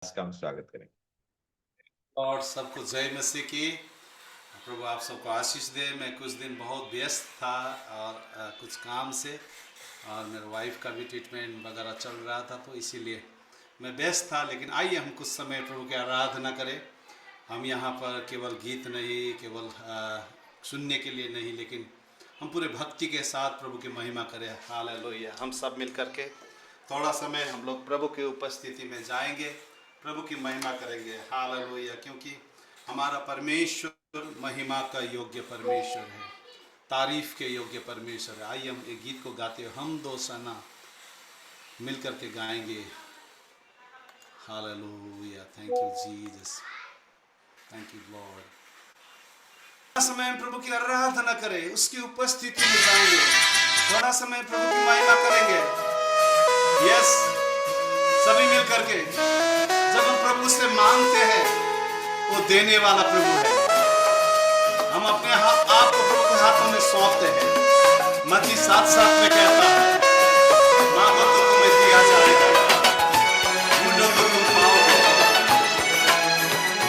का हम स्वागत करें। और सबको जय मसीह की। प्रभु आप सबको आशीष दे। मैं कुछ दिन बहुत व्यस्त था और कुछ काम से, और मेरे वाइफ का भी ट्रीटमेंट वगैरह चल रहा था, तो इसीलिए मैं व्यस्त था। लेकिन आइए हम कुछ समय प्रभु की आराधना करें। हम यहाँ पर केवल गीत नहीं, केवल सुनने के लिए नहीं, लेकिन हम पूरे भक्ति के साथ प्रभु की महिमा करें। हालेलुया। हम सब मिल करके थोड़ा समय हम लोग प्रभु की उपस्थिति में जाएंगे, प्रभु की महिमा करेंगे। हालेलुया। क्योंकि हमारा परमेश्वर महिमा का योग्य परमेश्वर है, तारीफ के योग्य परमेश्वर है। आइए हम एक गीत को गाते हुए हम दो सना मिल करके गाएंगे। Hallelujah. Thank you Jesus, thank you Lord. समय प्रभु की आराधना करें, उसकी उपस्थिति में जाएंगे, थोड़ा समय प्रभु की महिमा करेंगे। यस, सभी मिल करके जब हम प्रभु से मांगते हैं, वो देने वाला प्रभु है। हम अपने आप को प्रभु के हाथों में सौंपते हैं। मत्ती 7:7 में कहता है, मांगो तो तुम्हें दिया जाएगा, ढूंढो तो तुम पाओगे,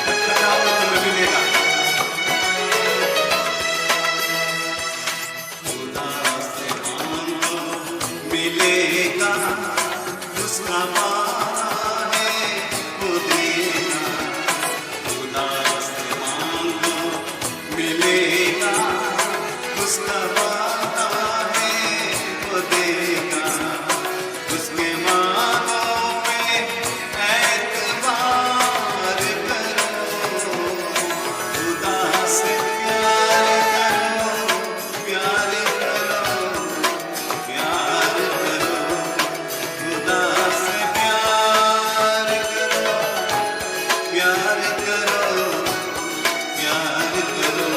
खटखटाओ तो तुम्हें मिलेगा। खुदा से मांगो मिलेगा, उसका वादा है वो देगा। खुदा से मांगो मिलेगा, उसका वादा है वो देगा। उसके वादों पे एतबार करो, खुदा से प्यार करो, प्यार करो, प्यार करो, खुदा से प्यार करो, प्यार करो, प्यार करो।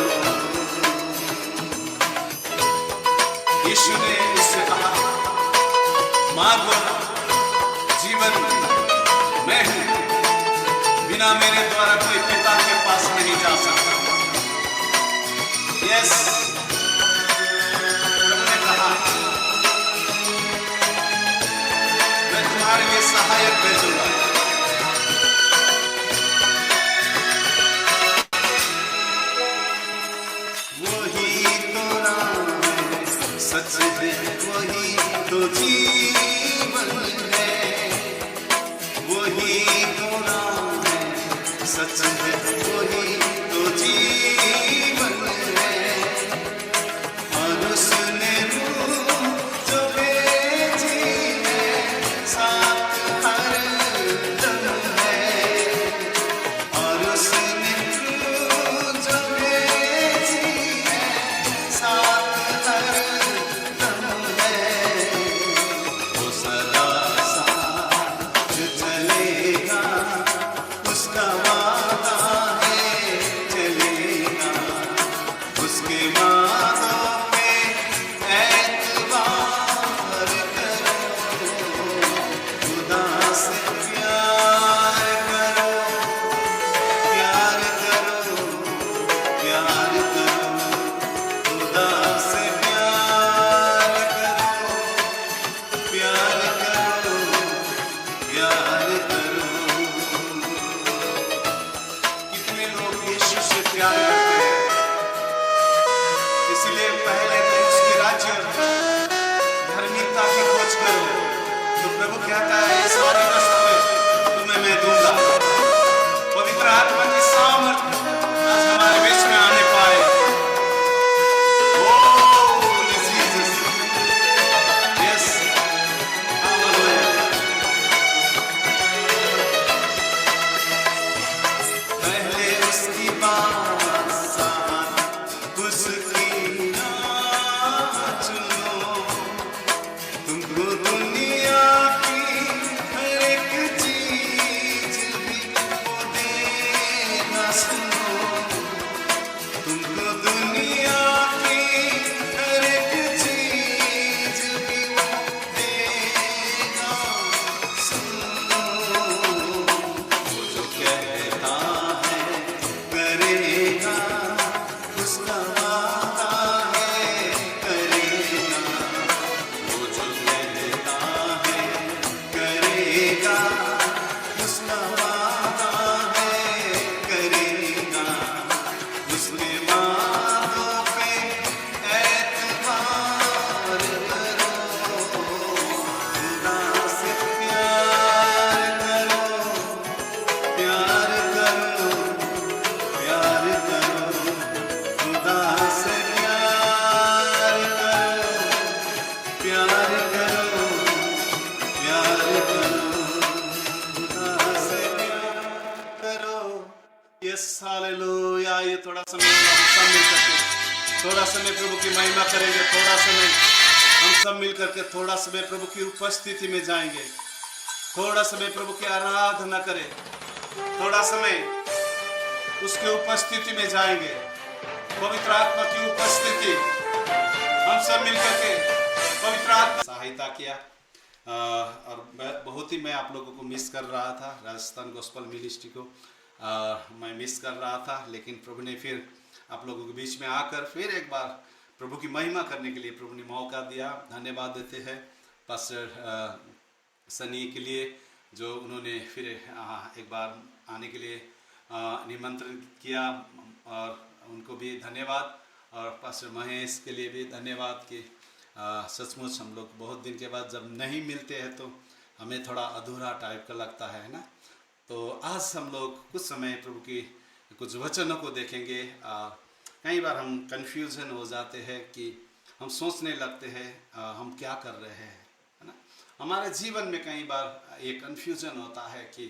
यीशु ने उससे कहा, मार्ग जीवन मैं हूं, बिना मेरे द्वारा कोई पिता के पास नहीं जा सकता। यस, प्रभु ने कहा, मैं तुम्हारे लिए सहायक भेजूंगा। वही तो राह है, सच है, वही तो जीवन है। वही तो राह है, सच है, वही तो जीवन है। और उसने रूह जो भेजी है, साथ हर दम है। और उसने रूह जो भेजी है, साथ हर दम है। वो सदा साथ चलेगा, उसका वादा है चलेगा। उसके वादों पे एतबार करो, खुदा से प्यार करो, प्यार करो, प्यार करो, खुदा से प्यार करो, प्यार करो, प्यार करो। कितने लोग यीशु से प्यार करते हैं, इसलिए पहले तो उसके राज्य धार्मिकता की खोज करो। तो प्रभु कहता है, इस सारी वस्तुएं तुम्हें मैं दूंगा। पवित्र आत्मा की सामर्थ आज हमारे बीच में आने पाए। ओह जीसस, यस, हालेलुया। पहले उसकी बात साथ उसकी नाम चुनो, तुमको दुनिया की यस हालेलुया। ये थोड़ा समय हम सब मिल करके थोड़ा समय प्रभु की महिमा करेंगे। थोड़ा समय हम सब मिल करके थोड़ा समय प्रभु की उपस्थिति में जाएंगे। थोड़ा समय प्रभु की आराधना करें। थोड़ा समय उसकी उपस्थिति में जाएंगे। पवित्र आत्मा की उपस्थिति हम सब मिलकर के पवित्र आत्मा सहायता किया। और बहुत ही मैं आप लोगों को मिस कर रहा था। राजस्थान गॉस्पेल मिनिस्ट्री को मैं मिस कर रहा था, लेकिन प्रभु ने फिर आप लोगों के बीच में आकर फिर एक बार प्रभु की महिमा करने के लिए प्रभु ने मौका दिया। धन्यवाद देते हैं पास्टर सनी के लिए, जो उन्होंने फिर एक बार आने के लिए निमंत्रण किया, और उनको भी धन्यवाद। और पास्टर महेश के लिए भी धन्यवाद कि सचमुच हम लोग बहुत दिन के बाद जब नहीं मिलते हैं तो हमें थोड़ा अधूरा टाइप का लगता है ना। तो आज हम लोग कुछ समय प्रभु की कुछ वचनों को देखेंगे। कई बार हम कंफ्यूजन हो जाते हैं कि हम सोचने लगते हैं हम क्या कर रहे हैं, है ना। हमारे जीवन में कई बार ये कंफ्यूजन होता है कि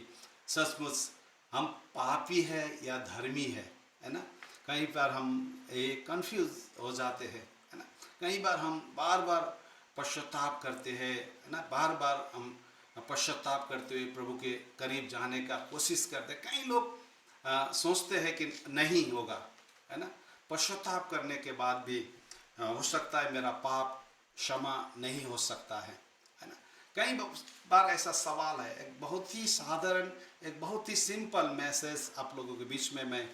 सचमुच हम पापी है या धर्मी है ना। कई बार हम ये कंफ्यूज हो जाते हैं, है ना। कई बार हम बार बार पश्चाताप करते हैं, है ना। बार बार हम पश्चाताप करते हुए प्रभु के करीब जाने का कोशिश करते हैं। कई लोग सोचते हैं कि नहीं होगा, है ना। पश्चाताप करने के बाद भी हो सकता है मेरा पाप क्षमा नहीं हो सकता है ना। कई बार ऐसा सवाल है। एक बहुत ही साधारण, एक बहुत ही सिंपल मैसेज आप लोगों के बीच में मैं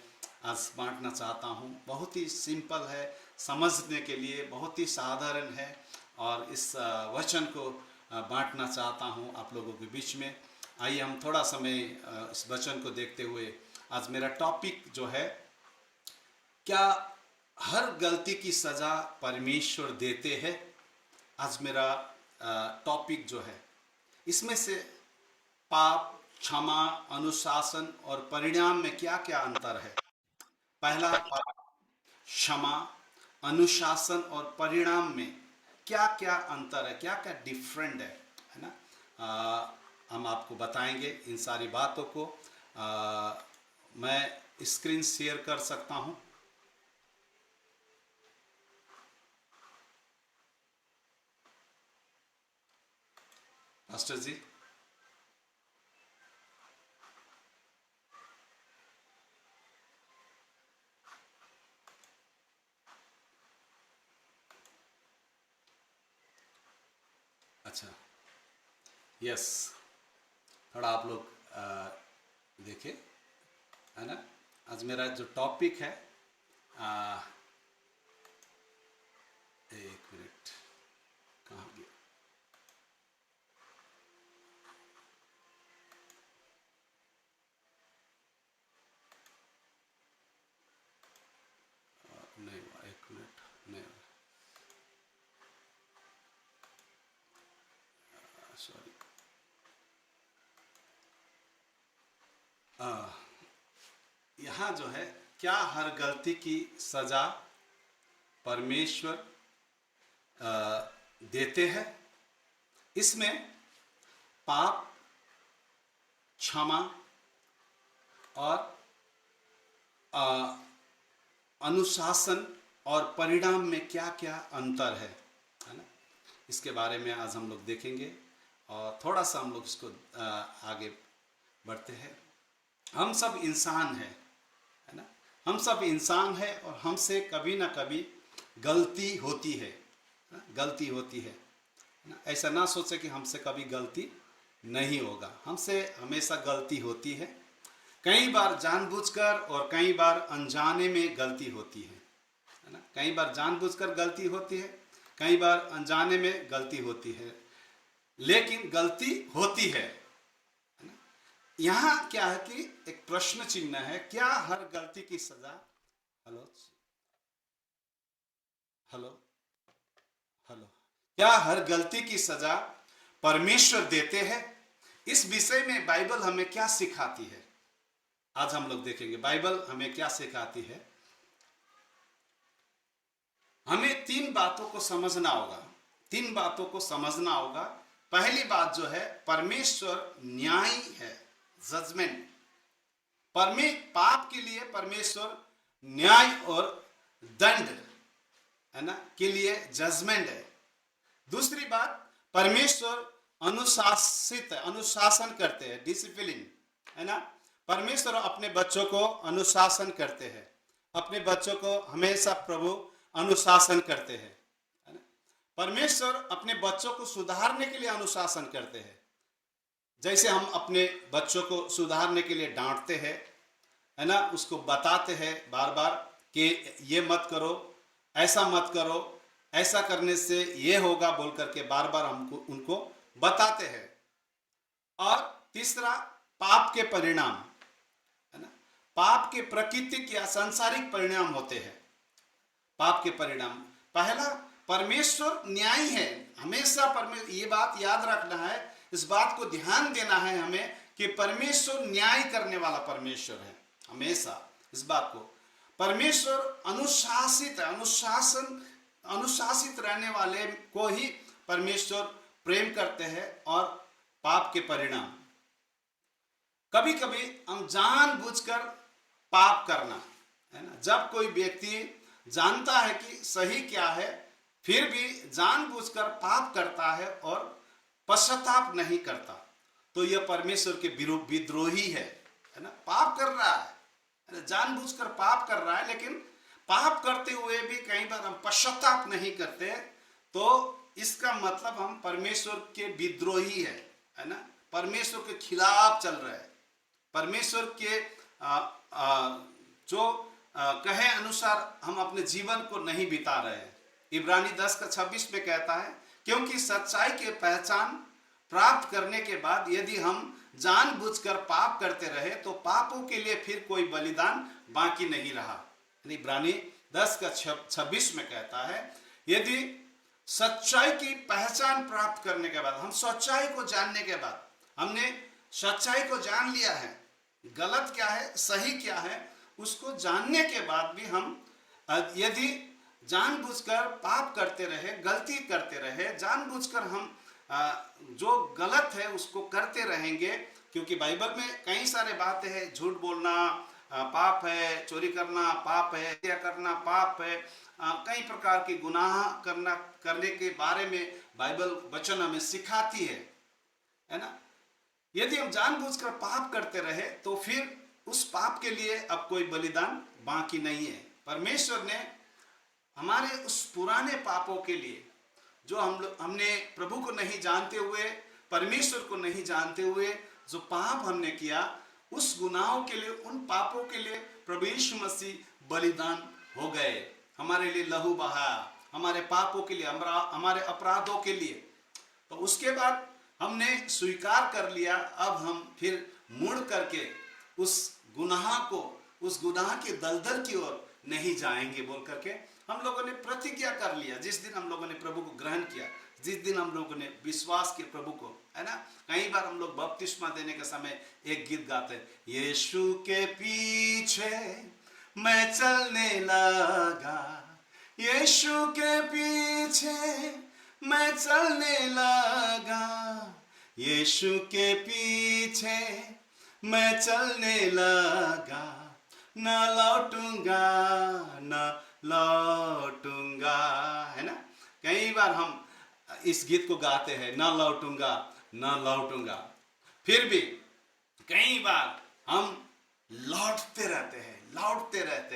आज बांटना चाहता हूँ। बहुत ही सिंपल है, समझने के लिए बहुत ही साधारण है, और इस वचन को बांटना चाहता हूँ आप लोगों के बीच में। आइए हम थोड़ा समय इस वचन को देखते हुए, आज मेरा टॉपिक जो है, क्या हर गलती की सज़ा परमेश्वर देते हैं। आज मेरा टॉपिक जो है, इसमें से पाप, क्षमा, अनुशासन और परिणाम में क्या क्या अंतर है। पहला, पाप, क्षमा, अनुशासन और परिणाम में क्या क्या अंतर है, क्या क्या डिफरेंट है ना। हम आपको बताएंगे इन सारी बातों को। मैं स्क्रीन शेयर कर सकता हूं। मास्टर जी, अच्छा, यस, थोड़ा आप लोग देखें, है ना। आज मेरा जो टॉपिक है, एक मिनट, कहाँ गया। नहीं, एक मिनट, नहीं, सॉरी। यहाँ जो है, क्या हर गलती की सजा परमेश्वर देते हैं। इसमें पाप, क्षमा और अनुशासन और परिणाम में क्या क्या अंतर है ना। इसके बारे में आज हम लोग देखेंगे, और थोड़ा सा हम लोग इसको आगे बढ़ते हैं। हम सब इंसान हैं, है ना। हम सब इंसान हैं, और हमसे कभी ना कभी गलती होती है, गलती होती है ना। ऐसा ना सोचे कि हमसे कभी गलती नहीं होगा, हमसे हमेशा गलती होती है। कई बार जानबूझकर और कई बार अनजाने में गलती होती है ना। कई बार जानबूझकर गलती होती है, कई बार अनजाने में गलती होती है, लेकिन गलती होती है ना। यहाँ क्या है कि एक प्रश्न चिन्ह है, क्या हर गलती की सजा, हेलो हेलो हेलो, क्या हर गलती की सजा परमेश्वर देते हैं। इस विषय में बाइबल हमें क्या सिखाती है, आज हम लोग देखेंगे बाइबल हमें क्या सिखाती है। हमें तीन बातों को समझना होगा, तीन बातों को समझना होगा। पहली बात जो है, परमेश्वर न्यायी है, जजमेंट। पाप के लिए परमेश्वर न्याय और दंड, है ना, के लिए जजमेंट है। दूसरी बात, परमेश्वर अनुशासन करते हैं, डिसिप्लिन, है ना। परमेश्वर अपने बच्चों को अनुशासन करते हैं, अपने बच्चों को हमेशा प्रभु अनुशासन करते हैं, है ना। परमेश्वर अपने बच्चों को सुधारने के लिए अनुशासन करते हैं। जैसे हम अपने बच्चों को सुधारने के लिए डांटते हैं, है ना, उसको बताते हैं बार बार कि ये मत करो, ऐसा मत करो, ऐसा करने से ये होगा बोल करके बार बार हमको उनको बताते हैं। और तीसरा, पाप के परिणाम, है ना, पाप के प्राकृतिक या सांसारिक परिणाम होते हैं। पाप के परिणाम, पहला, परमेश्वर न्यायी है, हमेशा परमेश्वर, ये बात याद रखना है, इस बात को ध्यान देना है हमें कि परमेश्वर न्याय करने वाला परमेश्वर है। हमेशा इस बात को, परमेश्वर अनुशासित है, अनुशासित रहने वाले को ही परमेश्वर प्रेम करते हैं। और पाप के परिणाम, कभी कभी हम जानबूझकर पाप करना, है ना। जब कोई व्यक्ति जानता है कि सही क्या है, फिर भी जानबूझकर पाप करता है और पश्चाताप नहीं करता, तो यह परमेश्वर के विद्रोही है ना। पाप कर रहा है, जानबूझकर पाप कर रहा है, लेकिन पाप करते हुए भी कई बार हम पश्चाताप नहीं करते, तो इसका मतलब हम परमेश्वर के विद्रोही है ना। परमेश्वर के खिलाफ चल रहे हैं, परमेश्वर के जो कहे अनुसार हम अपने जीवन को नहीं बिता रहे हैं। इब्रानी 10:26 में कहता है, क्योंकि सच्चाई के पहचान प्राप्त करने के बाद यदि हम जानबूझकर पाप करते रहे तो पापों के लिए फिर कोई बलिदान बाकी नहीं रहा। इब्रानी 10:26 में कहता है, यदि सच्चाई की पहचान प्राप्त करने के बाद, हम सच्चाई को जानने के बाद, हमने सच्चाई को जान लिया है, गलत क्या है सही क्या है उसको जानने के बाद भी हम यदि जानबूझकर पाप करते रहे, गलती करते रहे, जानबूझकर हम जो गलत है उसको करते रहेंगे, क्योंकि बाइबल में कई सारे बातें हैं, झूठ बोलना पाप है, चोरी करना पाप है, हत्या करना पाप है, कई प्रकार के गुनाह करने के बारे में बाइबल वचन हमें सिखाती है ना। यदि हम जानबूझकर पाप करते रहे तो फिर उस पाप के लिए अब कोई बलिदान बाकी नहीं है। परमेश्वर ने हमारे उस पुराने पापों के लिए, जो हमने प्रभु को नहीं जानते हुए, परमेश्वर को नहीं जानते हुए जो पाप हमने किया, उस गुनाहों के लिए, उन पापों के लिए प्रभु यीशु मसीह बलिदान हो गए, हमारे लिए लहू बहाया, हमारे पापों के लिए, हमारे अपराधों के लिए। तो उसके बाद हमने स्वीकार कर लिया, अब हम फिर मुड़ करके उस गुनाह को, उस गुनाह के दलदल की ओर नहीं जाएंगे बोल करके हम लोगों ने प्रतिज्ञा कर लिया। जिस दिन हम लोगों ने प्रभु को ग्रहण किया, जिस दिन हम लोगों ने विश्वास किया प्रभु को, है ना। कई बार हम लोग बपतिस्मा देने के समय एक गीत गाते हैं, यीशु के पीछे मैं चलने लगा, यीशु के पीछे मैं चलने लगा, यीशु के पीछे मैं चलने लगा, न लौटूंगा न लौटूंगा, है ना। कई बार हम इस गीत को गाते हैं, न लौटूंगा न लौटूंगा, फिर भी कई बार हम लौटते रहते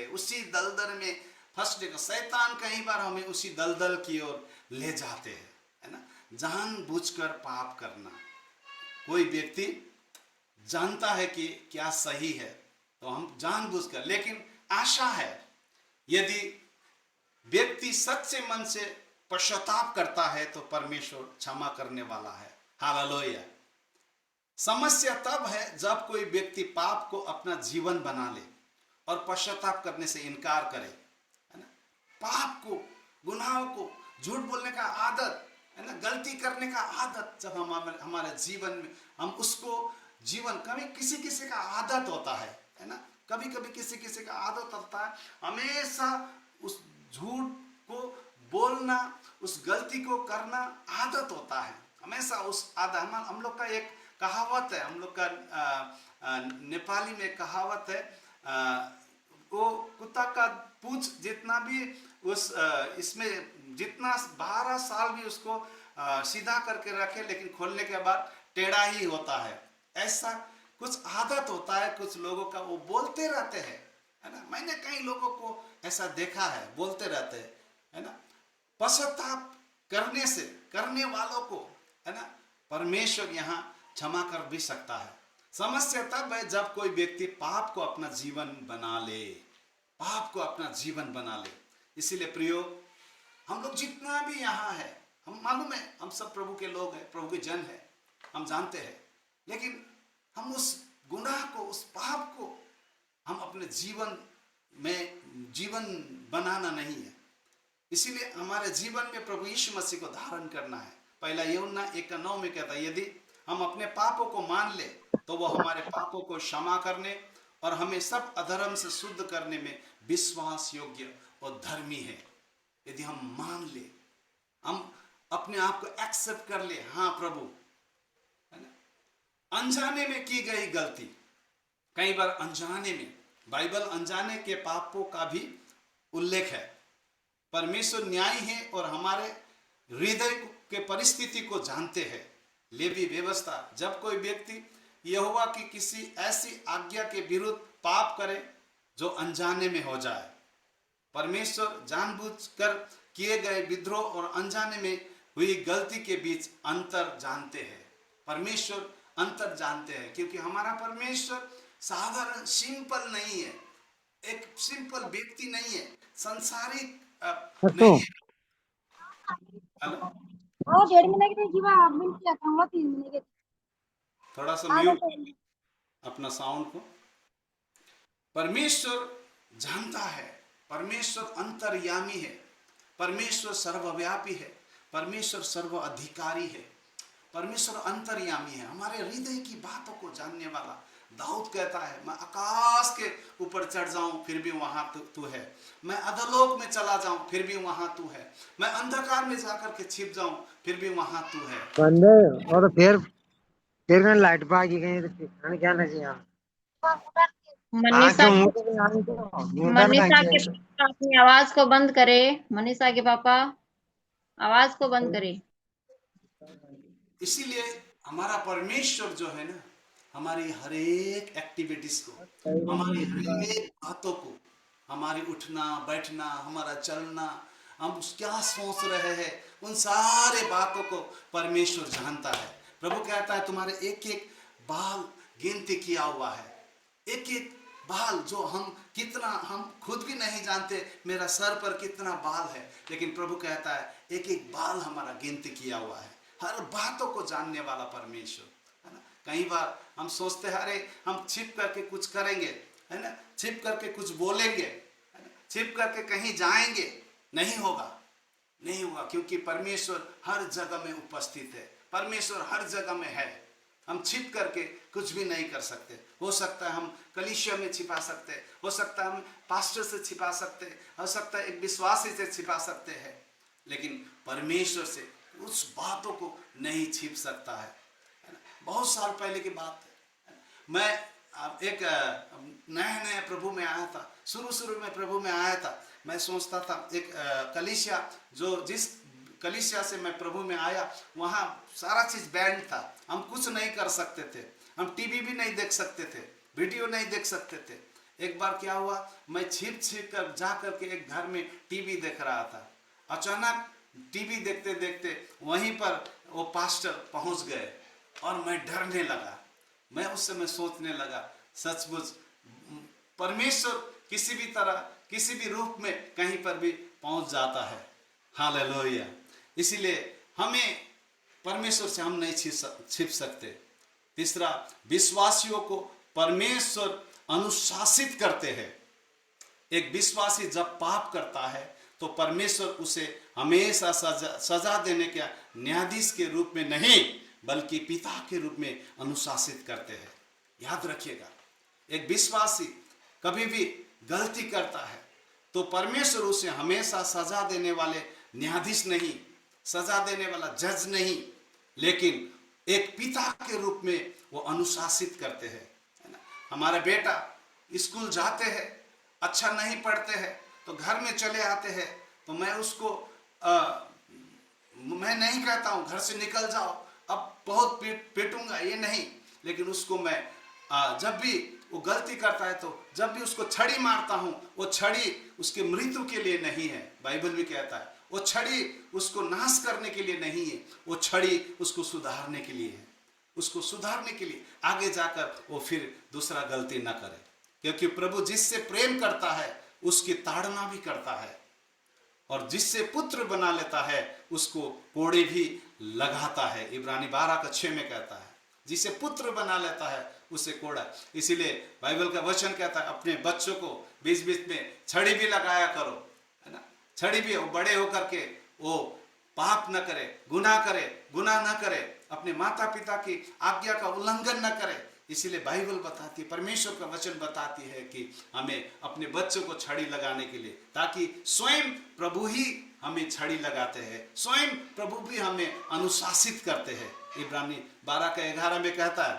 हैं उसी दलदल में फंसने का। शैतान कई बार हमें उसी दलदल की ओर ले जाते हैं, है ना। जानबूझकर पाप करना, कोई व्यक्ति जानता है कि क्या सही है तो हम जानबूझकर, लेकिन आशा है यदि व्यक्ति सच्चे मन से पश्चाताप करता है तो परमेश्वर क्षमा करने वाला है। हालेलुया। समस्या तब है जब कोई व्यक्ति पाप को अपना जीवन बना ले और पश्चाताप करने से इनकार करे, है ना। पाप को, गुनाहों को, झूठ बोलने का आदत, है ना, गलती करने का आदत जब हमारे जीवन में, हम उसको जीवन, कभी किसी का आदत होता है ना, कभी किसी का आदत होता है हमेशा उस झूठ को बोलना, उस गलती को करना आदत होता है हमेशा। उस आदत, हम लोग का एक कहावत है, हम लोग का नेपाली में कहावत है, वो कुत्ता का पूंछ जितना भी इसमें जितना 12 साल भी उसको सीधा करके रखे, लेकिन खोलने के बाद टेढ़ा ही होता है। ऐसा कुछ आदत होता है कुछ लोगों का, वो बोलते रहते हैं, है ना। मैंने कई लोगों को ऐसा देखा है, बोलते रहते हैं, है ना। पश्चाताप करने से, करने वालों को, है ना, परमेश्वर यहाँ क्षमा कर भी सकता है। समस्या तब है जब कोई व्यक्ति पाप को अपना जीवन बना ले, पाप को अपना जीवन बना ले। इसीलिए प्रियो, हम लोग जितना भी यहाँ है, हम मालूम है हम सब प्रभु के लोग हैं, प्रभु के जन है, हम जानते हैं, लेकिन हम उस गुनाह को, उस पाप को हम अपने जीवन में जीवन बनाना नहीं है। इसीलिए हमारे जीवन में प्रभु यीशु मसीह को धारण करना है। पहला यूहन्ना 1:9 में कहता है, यदि हम अपने पापों को मान ले तो वो हमारे पापों को क्षमा करने और हमें सब अधर्म से शुद्ध करने में विश्वास योग्य और धर्मी है। यदि हम मान ले, हम अपने आप को एक्सेप्ट कर ले, हाँ प्रभु, है ना। अनजाने में की गई गलती, कई बार अनजाने में, बाइबल अनजाने के पापों का भी उल्लेख है। परमेश्वर न्यायी है और हमारे हृदय के परिस्थिति को जानते हैं। लेवी व्यवस्था, जब कोई व्यक्ति यहोवा की किसी ऐसी आज्ञा के विरुद्ध पाप करे जो अनजाने में हो जाए, परमेश्वर जानबूझकर किए गए विद्रोह और अनजाने में हुई गलती के बीच अंतर जानते हैं। परमेश्वर अंतर जानते हैं, क्योंकि हमारा परमेश्वर साधारण सिंपल नहीं है, एक सिंपल व्यक्ति नहीं है, संसारिक नहीं है। हेलो, डेढ़ महीने की जीवा मिल किया था, 3 महीने के थोड़ा सा म्यूट अपना साउंड को। परमेश्वर जानता है, परमेश्वर अंतर्यामी है, परमेश्वर सर्वव्यापी है, परमेश्वर सर्व अधिकारी है, परमेश्वर अंतर्यामी है, हमारे हृदय की बातों को जानने वाला। दाऊद कहता है, मैं आकाश के ऊपर चढ़ जाऊं फिर भी वहां तू है, मैं अधोलोक में चला जाऊं फिर भी वहां तू है, मैं अंधकार में जाकर के छिप जाऊं फिर भी वहां तू है। बंदे और फिर मैं लाइट पा गई कहीं तो क्या ना चाहिए मनीषा के पापा अपनी आवाज को बंद करे। मनीषा के पापा आवाज को बंद करे। इसीलिए हमारा परमेश्वर जो है ना, हमारी हर एक एक्टिविटीज को, हमारी हर एक बातों को, हमारी उठना बैठना, हमारा चलना, हम क्या सोच रहे हैं, उन सारे बातों को परमेश्वर जानता है। प्रभु कहता है, तुम्हारे एक एक बाल गिनती किया हुआ है, एक एक बाल जो हम खुद भी नहीं जानते मेरा सर पर कितना बाल है, लेकिन प्रभु कहता है एक एक बाल हमारा गिनती किया हुआ है। हर बातों को जानने वाला परमेश्वर, है ना। कई बार हम सोचते हैं, अरे हम छिप करके कुछ करेंगे, है ना, छिप करके कुछ बोलेंगे, है ना, छिप करके कहीं जाएंगे, नहीं होगा, नहीं होगा, क्योंकि परमेश्वर हर जगह में उपस्थित है, परमेश्वर हर जगह में है। हम छिप करके कुछ भी नहीं कर सकते। हो सकता है हम कलीसिया में छिपा सकते, हो सकता है हम पास्टर से छिपा सकते, हो सकता है एक विश्वासी से छिपा सकते हैं, लेकिन परमेश्वर से उस बातों को नहीं छिप सकता है ना। बहुत साल पहले की बात है, मैं एक नया प्रभु में आया था, शुरू में प्रभु में आया था। मैं सोचता था एक कलीसिया, जिस कलीसिया से मैं प्रभु में आया वहाँ सारा चीज़ बैंड था, हम कुछ नहीं कर सकते थे, हम टीवी भी नहीं देख सकते थे, वीडियो नहीं देख सकते थे। एक बार क्या हुआ, मैं छिप कर जा करके एक घर में टीवी देख रहा था। अचानक टीवी देखते देखते वहीं पर वो पास्टर पहुंच गए और मैं डरने लगा। मैं उस समय सोचने लगा, सचमुच परमेश्वर किसी भी तरह, किसी भी रूप में कहीं पर भी पहुंच जाता है। हालेलुया। इसीलिए हमें परमेश्वर से हम नहीं छिप सकते। तीसरा, विश्वासियों को परमेश्वर अनुशासित करते हैं। एक विश्वासी जब पाप करता है तो परमेश्वर उसे हमेशा सजा देने के न्यायाधीश के रूप में नहीं बल्कि पिता के रूप में अनुशासित करते हैं। याद रखिएगा, एक विश्वासी कभी भी गलती करता है तो परमेश्वर उसे हमेशा सजा देने वाले न्यायाधीश नहीं, सजा देने वाला जज नहीं, लेकिन एक पिता के रूप में वो अनुशासित करते हैं, है ना। हमारे बेटा स्कूल जाते हैं, अच्छा नहीं पढ़ते हैं, तो घर में चले आते हैं, तो मैं उसको मैं नहीं कहता हूँ घर से निकल जाओ, अब बहुत पीटूंगा, ये नहीं। लेकिन उसको मैं जब भी वो गलती करता है, तो जब भी उसको छड़ी मारता हूँ, वो छड़ी उसके मृत्यु के लिए नहीं है। बाइबल भी कहता है वो छड़ी उसको नाश करने के लिए नहीं है, वो छड़ी उसको सुधारने के लिए है, उसको सुधारने के लिए आगे जाकर वो फिर दूसरा गलती ना करे। क्योंकि प्रभु जिससे प्रेम करता है उसकी ताड़ना भी करता है, और जिससे पुत्र बना लेता है उसको कोड़े भी लगाता है। इब्रानी 12:6 में कहता है, जिसे पुत्र बना लेता है उसे कोड़ा। इसीलिए बाइबल का वचन कहता है अपने बच्चों को बीच बीच में छड़ी भी लगाया करो, है ना। छड़ी भी वो बड़े होकर के वो पाप न करे, गुनाह न करे, अपने माता पिता की आज्ञा का उल्लंघन न करे। इसीलिए बाइबल बताती है, परमेश्वर का वचन बताती है कि हमें अपने बच्चों को छड़ी लगाने के लिए, ताकि स्वयं प्रभु ही हमें छड़ी लगाते हैं, स्वयं प्रभु भी हमें अनुशासित करते हैं। इब्रानी 12:11 में कहता है,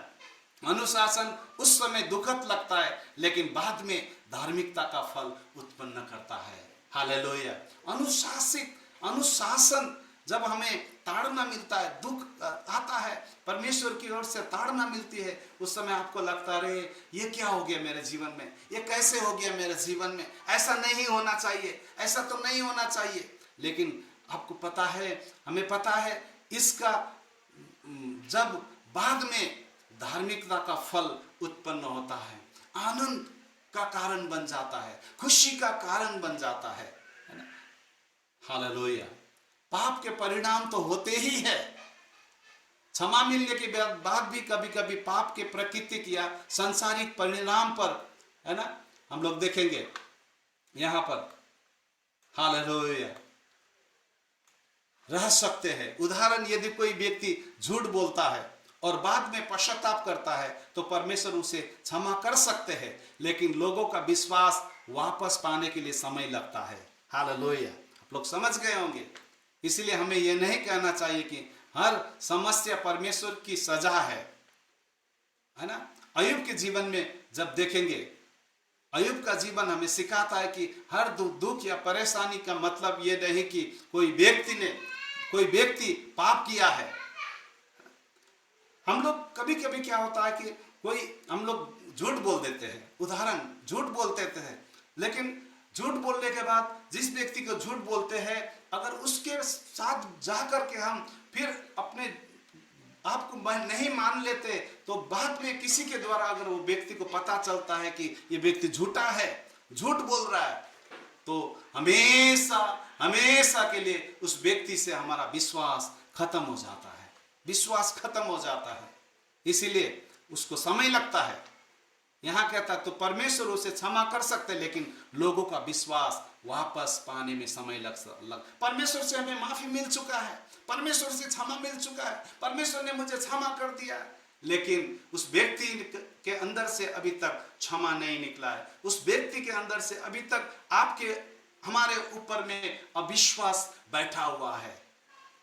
अनुशासन उस समय दुखद लगता है, लेकिन बाद में धार्मिकता का फल उत्पन्न करता है। हालेलुया। अनुशासन जब हमें ताड़ना मिलता है, दुख आता है, परमेश्वर की ओर से ताड़ना मिलती है, उस समय आपको लगता है ये क्या हो गया मेरे जीवन में, ये कैसे हो गया मेरे जीवन में, ऐसा नहीं होना चाहिए, ऐसा तो नहीं होना चाहिए। लेकिन आपको पता है, हमें पता है, इसका जब बाद में धार्मिकता का फल उत्पन्न होता है, आनंद का कारण बन जाता है, खुशी का कारण बन जाता है ना। हालेलुया। पाप के परिणाम तो होते ही है, क्षमा मिलने के बाद भी कभी कभी पाप के प्राकृतिक या सांसारिक परिणाम पर, है ना, हम लोग देखेंगे यहां पर। हालेलुया। रह सकते हैं। उदाहरण, यदि कोई व्यक्ति झूठ बोलता है और बाद में पश्चाताप करता है तो परमेश्वर उसे क्षमा कर सकते हैं, लेकिन लोगों का विश्वास वापस पाने के लिए समय लगता है। हालेलुया। आप लोग समझ गए होंगे। इसलिए हमें यह नहीं कहना चाहिए कि हर समस्या परमेश्वर की सजा है ना। अय्यूब के जीवन में जब देखेंगे, अय्यूब का जीवन हमें सिखाता है कि हर दुख या परेशानी का मतलब ये नहीं कि कोई व्यक्ति पाप किया है। हम लोग कभी कभी क्या होता है कि हम लोग झूठ बोल देते हैं, उदाहरण झूठ बोलते थे, लेकिन झूठ बोलने के बाद जिस व्यक्ति को झूठ बोलते हैं, अगर उसके साथ जाकर के हम फिर अपने आप को नहीं मान लेते, तो बाद में किसी के द्वारा अगर वो व्यक्ति को पता चलता है कि ये व्यक्ति झूठा है, झूठ बोल रहा है, तो हमेशा के लिए उस व्यक्ति से हमारा विश्वास खत्म हो जाता है, विश्वास खत्म हो जाता है। इसीलिए उसको समय लगता है। यहां कहता है तो परमेश्वर उसे क्षमा कर सकते, लेकिन लोगों का विश्वास वापस पाने में समय लग। परमेश्वर से हमें माफी मिल चुका है, परमेश्वर से क्षमा मिल चुका है, परमेश्वर ने मुझे क्षमा कर दिया, लेकिन उस व्यक्ति के अंदर से अभी तक क्षमा नहीं निकला है। उस व्यक्ति के अंदर से अभी तक हमारे ऊपर में अविश्वास बैठा हुआ है।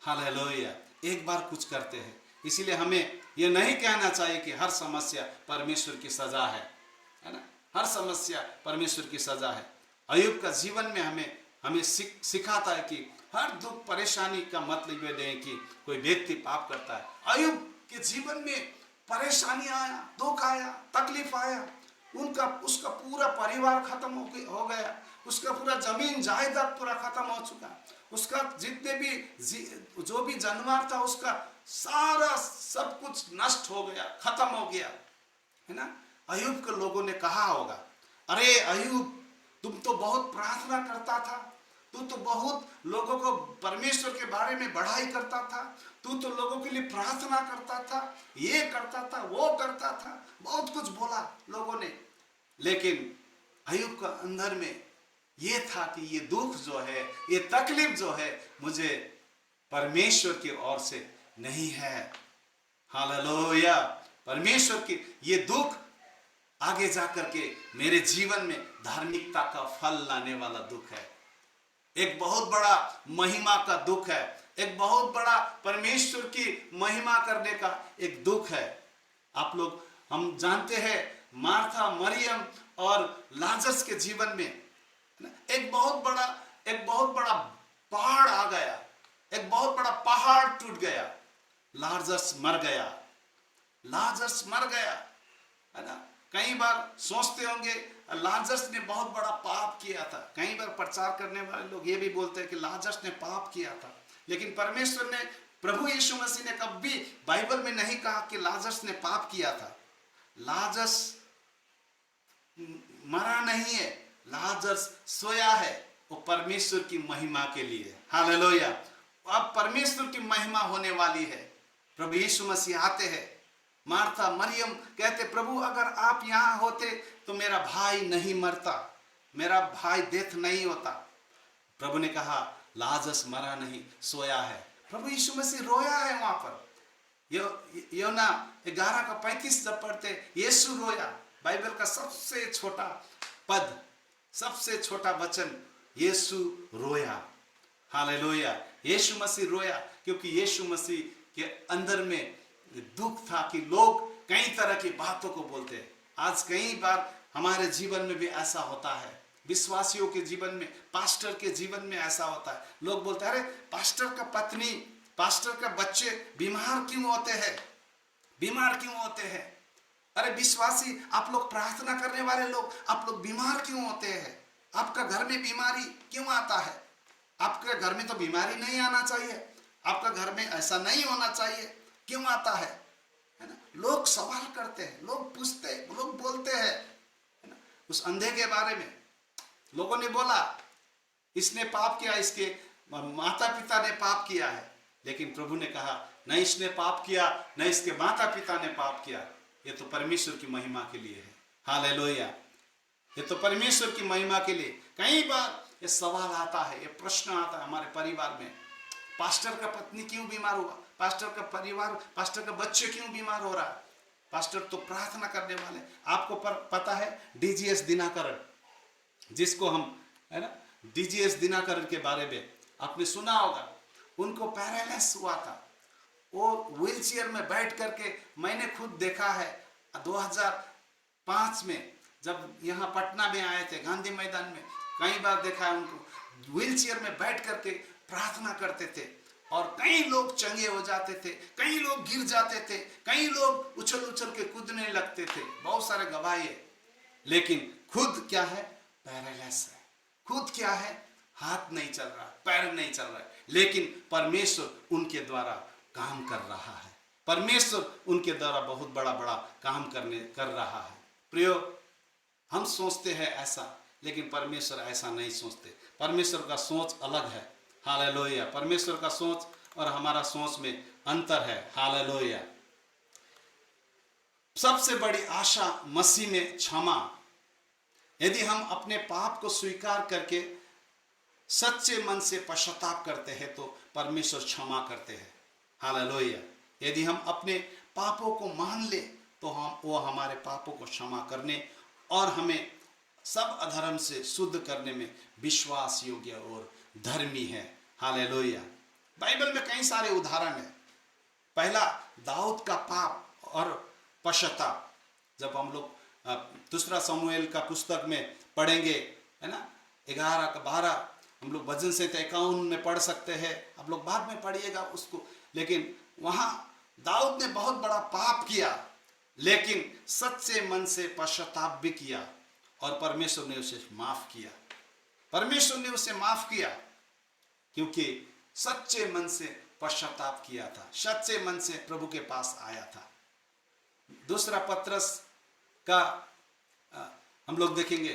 हालेलुया। एक बार कुछ करते हैं। इसीलिए हमें यह नहीं कहना चाहिए कि हर समस्या परमेश्वर की सजा है ना। हर समस्या परमेश्वर की सजा है। अय्यूब का जीवन में हमें सिखाता है कि हर दुख परेशानी का मतलब यह नहीं कि कोई व्यक्ति पाप करता है। अय्यूब के जीवन में परेशानी आया, दुख आया, तकलीफ आया, उसका पूरा परिवार खत्म हो गया, उसका पूरा जमीन जायदाद पूरा खत्म हो चुका, उसका जितने भी जो भी जानवर था उसका सारा सब कुछ नष्ट हो गया, खत्म हो गया, है ना। अय्यूब के लोगों ने कहा होगा, अरे अय्यूब तुम तो बहुत प्रार्थना करता था, तू तो बहुत लोगों को परमेश्वर के बारे में बढ़ाई करता था, तू तो लोगों के लिए प्रार्थना करता था, ये करता था, वो करता था, बहुत कुछ बोला लोगों ने। लेकिन अय्यूब का अंदर में ये था कि ये दुख जो है, ये तकलीफ जो है, मुझे परमेश्वर की ओर से नहीं है। हालेलुया। परमेश्वर की ये दुख आगे जाकर के मेरे जीवन में धार्मिकता का फल लाने वाला दुख है, एक बहुत बड़ा महिमा का दुख है, एक बहुत बड़ा परमेश्वर की महिमा करने का एक दुख है। आप लोग, हम जानते हैं मार्था, मरियम और लाजरस के जीवन में एक बहुत बड़ा पहाड़ आ गया, एक बहुत बड़ा पहाड़ टूट गया। लाजरस मर गया, लाजरस मर गया, है ना। कई बार सोचते होंगे लाजरस ने बहुत बड़ा पाप किया था। कई बार प्रचार करने वाले लोग ये भी बोलते हैं कि लाजरस ने पाप किया था, लेकिन परमेश्वर ने, प्रभु यीशु मसीह ने कभी बाइबल में नहीं कहा कि लाजरस ने पाप किया था। लाजरस मरा नहीं है, लाजरस सोया है। वो परमेश्वर की महिमा के लिए, हालेलुया। अब परमेश्वर की महिमा होने वाली है। प्रभु यीशु मसीह आते हैं। मार्था, मरियम कहते, प्रभु अगर आप यहां होते तो मेरा भाई नहीं मरता, मेरा भाई डेथ नहीं होता। प्रभु ने कहा लाजरस मरा नहीं, सोया है। प्रभु यीशु मसीह रोया है वहां पर। योना 11:35 जब पढ़ते, यीशु रोया। बाइबल का सबसे छोटा पद, सबसे छोटा वचन, यीशु रोया, हालेलुया। यीशु मसीह रोया क्योंकि यीशु मसीह के अंदर में दुख था कि लोग कई तरह की बातों को बोलते हैं। आज कई बार हमारे जीवन में भी ऐसा होता है, विश्वासियों के जीवन में, पास्टर के जीवन में ऐसा होता है। लोग बोलते हैं, अरे पास्टर का पत्नी, पास्टर का बच्चे बीमार क्यों होते हैं, बीमार क्यों होते हैं। अरे विश्वासी, आप लोग प्रार्थना करने वाले लोग, आप लोग बीमार क्यों होते हैं। आपका घर में बीमारी क्यों आता है। आपके घर में तो बीमारी नहीं आना चाहिए, आपका घर में ऐसा नहीं होना चाहिए, क्यों आता है ना। लोग सवाल करते हैं, लोग पूछते हैं, लोग बोलते हैं, है ना। उस अंधे के बारे में लोगों ने बोला इसने पाप किया, इसके माता पिता ने पाप किया है। लेकिन प्रभु ने कहा नहीं इसने पाप किया, न इसके माता पिता ने पाप किया, ये तो परमेश्वर की महिमा के लिए है, हालेलुया। ये तो परमेश्वर की महिमा के लिए। कई बार ये सवाल आता है, ये प्रश्न आता है हमारे परिवार में, पास्टर का पत्नी क्यों बीमार हुआ, पास्टर का परिवार, पास्टर का बच्चे क्यों बीमार हो रहा है। पास्टर तो प्रार्थना करने वाले। आपको पता है डीजीएस दिनाकरण, जिसको हम, है ना, डीजीएस दिनाकरण के बारे में आपने सुना होगा। उनको पैरालाइसिस हुआ था, वो व्हील चेयर में बैठ करके, मैंने खुद देखा है 2005 में जब यहाँ पटना में आए थे, गांधी मैदान में, कई बार देखा है उनको व्हील चेयर में बैठ करके प्रार्थना करते थे। और कई लोग चंगे हो जाते थे, कई लोग गिर जाते थे, कई लोग उछल उछल के कूदने लगते थे, बहुत सारे गवाही है। लेकिन खुद क्या है, पैरालाइसिस है। खुद क्या है, हाथ नहीं चल रहा, पैर नहीं चल रहा है, लेकिन परमेश्वर उनके द्वारा काम कर रहा है। परमेश्वर उनके द्वारा बहुत बड़ा बड़ा काम कर रहा है। प्रियो, हम सोचते हैं ऐसा, लेकिन परमेश्वर ऐसा नहीं सोचते। परमेश्वर का सोच अलग है, हालेलुया। परमेश्वर का सोच और हमारा सोच में अंतर है, हालेलुया। सबसे बड़ी आशा मसीह में क्षमा। यदि हम अपने पाप को स्वीकार करके सच्चे मन से पश्चाताप करते हैं तो परमेश्वर क्षमा करते हैं, हालेलुया। यदि हम अपने पापों को मान ले तो वो हमारे पापों को क्षमा करने और हमें सब अधर्म से शुद्ध करने में विश्वास योग्य और धर्मी है, हालेलुया। बाइबल में कई सारे उदाहरण हैं। पहला, दाऊद का पाप और पश्चाताप। जब हम लोग दूसरा समूएल का पुस्तक में पढ़ेंगे, है ना, 11-12 हम लोग भजन संहिता 51 में पढ़ सकते हैं, आप लोग बाद में पढ़िएगा उसको। लेकिन वहां दाऊद ने बहुत बड़ा पाप किया, लेकिन सच्चे मन से पश्चाताप भी किया और परमेश्वर ने उसे माफ किया। परमेश्वर ने उसे माफ किया क्योंकि सच्चे मन से पश्चाताप किया था, सच्चे मन से प्रभु के पास आया था। दूसरा पत्रस का हम लोग देखेंगे,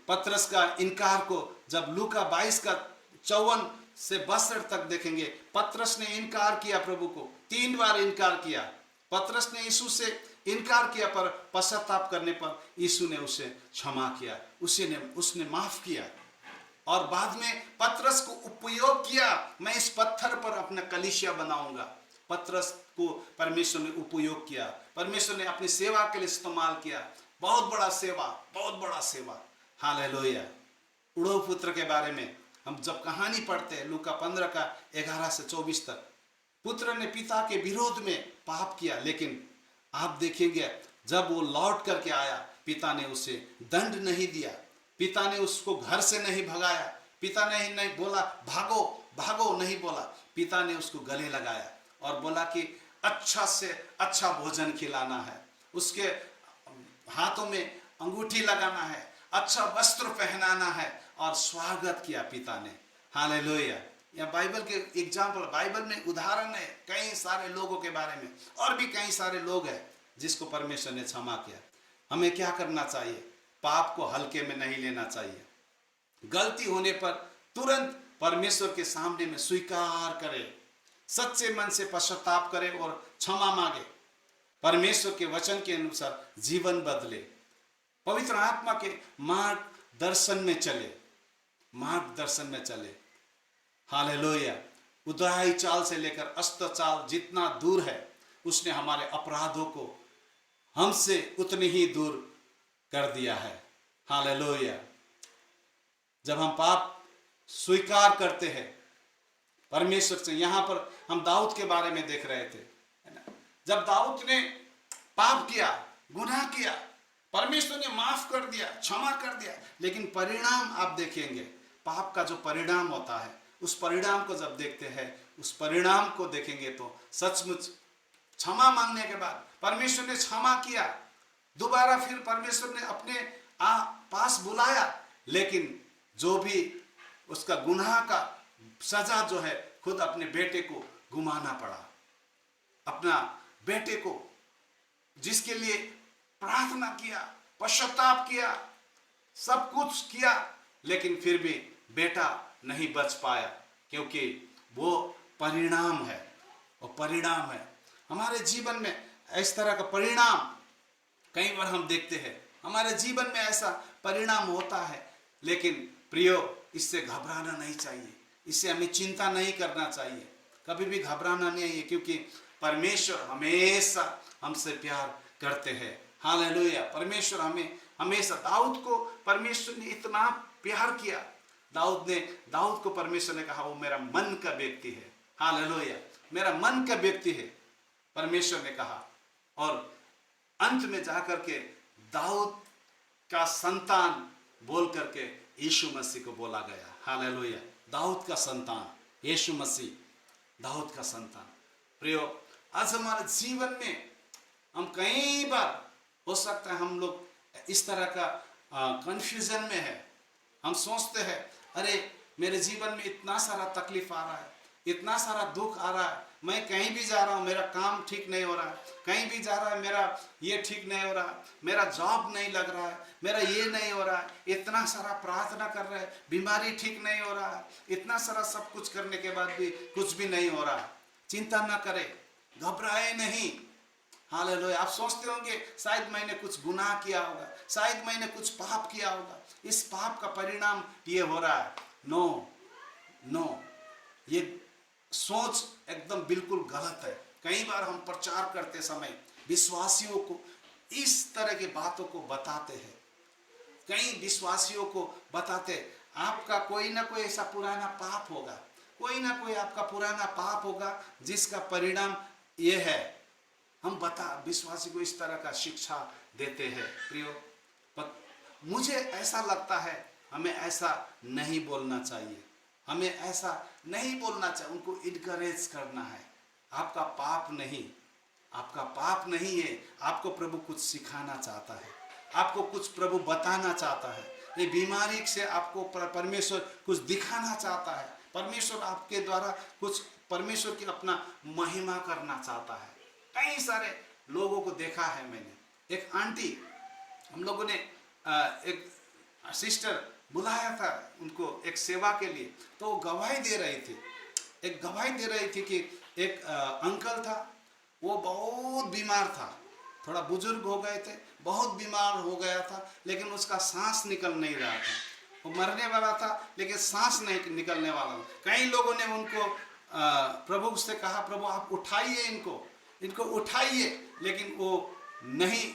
पत्रस का इनकार को जब लूका 22:54 से 62 तक देखेंगे। पत्रस ने इनकार किया, प्रभु को 3 बार इनकार किया। पत्रस ने यीशु से इनकार किया, पर पश्चाताप करने पर यीशु ने उसे क्षमा किया, उसने माफ किया। और बाद में पत्रस को उपयोग किया, मैं इस पत्थर पर अपना कलीसिया बनाऊंगा। पत्रस को परमेश्वर ने उपयोग किया, परमेश्वर ने अपनी सेवा के लिए इस्तेमाल किया। बहुत बड़ा सेवा, बहुत बड़ा सेवा, हालेलुया। उड़ो पुत्र के बारे में हम जब कहानी पढ़ते हैं लूका 15 का 11 से 24 तक, पुत्र ने पिता के विरोध में पाप किया, लेकिन आप देखेंगे जब वो लौट करके आया, पिता ने उसे दंड नहीं दिया, पिता ने उसको घर से नहीं भगाया, पिता ने नहीं बोला भागो भागो, नहीं बोला, पिता ने उसको गले लगाया और बोला कि अच्छा से अच्छा भोजन खिलाना है, उसके हाथों में अंगूठी लगाना है, अच्छा वस्त्र पहनाना है, और स्वागत किया पिता ने। हालेलुया। यह बाइबल के एग्जाम्पल, बाइबल में उदाहरण है कई सारे लोगों के बारे में, और भी कई सारे लोग हैं जिसको परमेश्वर ने क्षमा किया। हमें क्या करना चाहिए? पाप को हल्के में नहीं लेना चाहिए। गलती होने पर तुरंत परमेश्वर के सामने में स्वीकार करे, सच्चे मन से पश्चाताप करे और क्षमा मांगे, परमेश्वर के वचन के अनुसार जीवन बदले, पवित्र आत्मा के मार्गदर्शन में चले, मार्गदर्शन में चले। हालेलुया। उदाई चाल से लेकर अस्त चाल जितना दूर है, उसने हमारे अपराधों को हमसे उतनी ही दूर कर दिया है। हालेलुया। जब हम पाप स्वीकार करते हैं परमेश्वर से, यहां पर हम दाऊद के बारे में देख रहे थे, है ना? जब दाऊद ने पाप किया, गुनाह किया, परमेश्वर ने माफ कर दिया, क्षमा कर दिया, लेकिन परिणाम आप देखेंगे, पाप का जो परिणाम होता है, उस परिणाम को जब देखते हैं, उस परिणाम को देखेंगे तो सचमुच क्षमा मांगने के बाद परमेश्वर ने क्षमा किया, दोबारा फिर परमेश्वर ने अपने पास बुलाया, लेकिन जो भी उसका गुनाह का सजा जो है, खुद अपने बेटे को गुमाना पड़ा, अपना बेटे को जिसके लिए प्रार्थना किया, पश्चाताप किया, सब कुछ किया, लेकिन फिर भी बेटा नहीं बच पाया, क्योंकि वो परिणाम है, वो परिणाम है। हमारे जीवन में इस तरह का परिणाम कई बार हम देखते हैं, हमारे जीवन में ऐसा परिणाम होता है, लेकिन प्रियो, इससे घबराना नहीं चाहिए, इससे हमें चिंता नहीं करना चाहिए, कभी भी घबराना नहीं है, क्योंकि परमेश्वर हमेशा हमसे प्यार करते हैं। हालेलुया। परमेश्वर हमें हमेशा, दाऊद को परमेश्वर ने इतना प्यार किया, दाऊद को परमेश्वर ने कहा वो मेरा मन का व्यक्ति है। हालेलुया। मेरा मन का व्यक्ति है, परमेश्वर ने कहा, और अंत में जाकर के दाऊद का संतान बोल करके यीशु मसीह को बोला गया। हालेलुया। दाऊद का संतान यीशु मसीह, दाऊद का संतान। प्रियो, आज हमारे जीवन में हम कई बार हो सकता है हम लोग इस तरह का कंफ्यूजन में है, हम सोचते हैं अरे मेरे जीवन में इतना सारा तकलीफ आ रहा है, इतना सारा दुख आ रहा है, मैं कहीं भी जा रहा हूँ मेरा काम ठीक नहीं हो रहा है, कहीं भी जा रहा है मेरा ये ठीक नहीं हो रहा है, मेरा जॉब नहीं लग रहा है, मेरा ये नहीं हो रहा है, इतना सारा प्रार्थना कर रहे हैं, बीमारी ठीक नहीं हो रहा है, इतना सारा सब कुछ करने के बाद भी कुछ भी नहीं हो रहा है। चिंता ना करें, घबराए नहीं। हालेलुया। आप सोचते होंगे शायद मैंने कुछ गुनाह किया होगा, शायद मैंने कुछ पाप किया होगा, इस पाप का परिणाम ये हो रहा है। नो नो, ये सोच एकदम बिल्कुल गलत है। कई बार हम प्रचार करते समय विश्वासियों को इस तरह की बातों को बताते हैं, कई विश्वासियों को बताते आपका कोई ना कोई ऐसा पुराना पाप होगा, कोई ना कोई आपका पुराना पाप होगा जिसका परिणाम ये है। हम विश्वासी को इस तरह का शिक्षा देते हैं। प्रियो, मुझे ऐसा लगता है हमें ऐसा नहीं बोलना चाहिए, हमें ऐसा नहीं बोलना चाहिए, उनको इनकरेज करना है। आपका पाप नहीं, आपका पाप नहीं है, आपको प्रभु कुछ सिखाना चाहता है, आपको कुछ प्रभु बताना चाहता है, ये बीमारी से आपको परमेश्वर कुछ दिखाना चाहता है, परमेश्वर आपके द्वारा कुछ परमेश्वर की अपना महिमा करना चाहता है। कई सारे लोगों को देखा है मैंने। एक आंटी, हम लोगों ने एक सिस्टर बुलाया था उनको एक सेवा के लिए, तो वो गवाही दे रही थी, एक गवाही दे रही थी कि एक अंकल था, वो बहुत बीमार था, थोड़ा बुजुर्ग हो गए थे, बहुत बीमार हो गया था, लेकिन उसका सांस निकल नहीं रहा था, वो मरने वाला था लेकिन सांस नहीं निकलने वाला था। कई लोगों ने उनको प्रभु से कहा प्रभु आप उठाइए इनको उठाइए, लेकिन वो नहीं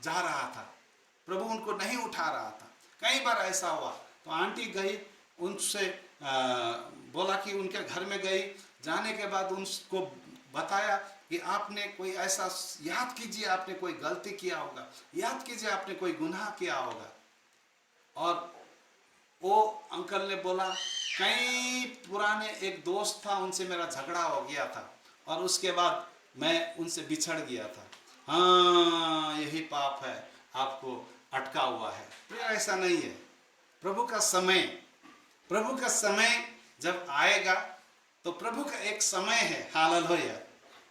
जा रहा था, प्रभु उनको नहीं उठा रहा था। कई बार ऐसा हुआ तो आंटी गई उनसे बोला कि उनके घर में गई, जाने के बाद उनको बताया कि आपने कोई ऐसा, याद कीजिए आपने कोई गलती किया होगा, याद कीजिए आपने कोई गुनाह किया होगा। और वो अंकल ने बोला कई पुराने एक दोस्त था, उनसे मेरा झगड़ा हो गया था और उसके बाद मैं उनसे बिछड़ गया था। हाँ, यही पाप है, आपको अटका हुआ है। फिर ऐसा नहीं है। प्रभु का समय जब आएगा तो प्रभु का एक समय है। हालेलुया।